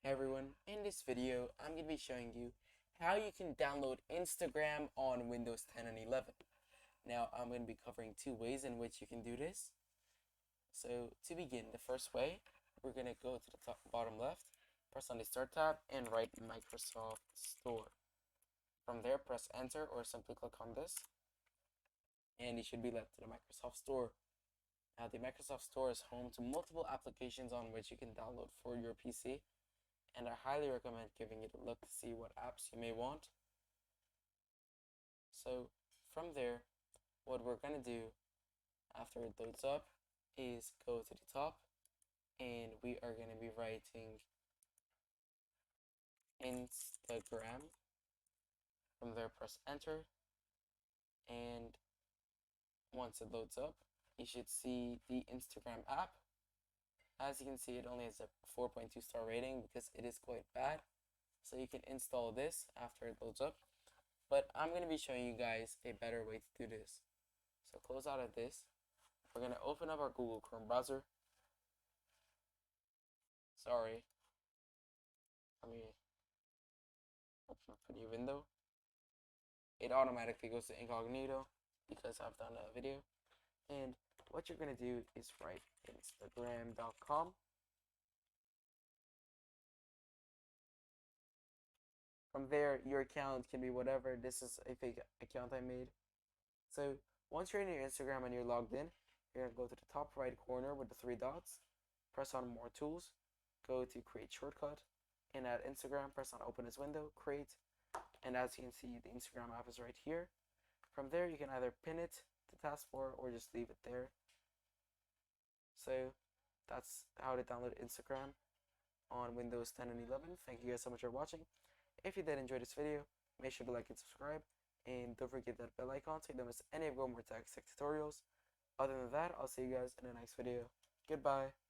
Hey everyone, in this video I'm going to be showing you how you can download Instagram on Windows 10 and 11. Now I'm going to be covering two ways in which you can do this. So to begin, the first way, we're going to go to the bottom left, press on the Start tab and write Microsoft Store. From there, press enter or simply click on this and you should be led to the Microsoft Store. Now the Microsoft Store is home to multiple applications on which you can download for your PC. And I highly recommend giving it a look to see what apps you may want. So from there, what we're going to do after it loads up is go to the top and we are going to be writing Instagram. From there, press enter, and once it loads up, you should see the Instagram app. As you can see, it only has a 4.2 star rating because it is quite bad. So you can install this after it loads up. But I'm going to be showing you guys a better way to do this. So close out of this. We're going to open up our Google Chrome browser. Sorry. Let me open up a new window. It automatically goes to incognito because I've done a video. And what you're going to do is write instagram.com. From there, your account can be whatever. This is a fake account I made. So once you're in your Instagram and you're logged in, you're going to go to the top right corner with the three dots, press on More Tools, go to Create Shortcut, and at Instagram, press on Open as Window, Create, and as you can see, the Instagram app is right here. From there, you can either pin it to taskbar or just leave it there. So that's how to download Instagram on Windows 10 and 11. Thank you guys so much for watching. If you did enjoy this video, make sure to like and subscribe. And don't forget that bell icon so you don't miss any of Growmore Tech's tech tutorials. Other than that, I'll see you guys in the next video. Goodbye.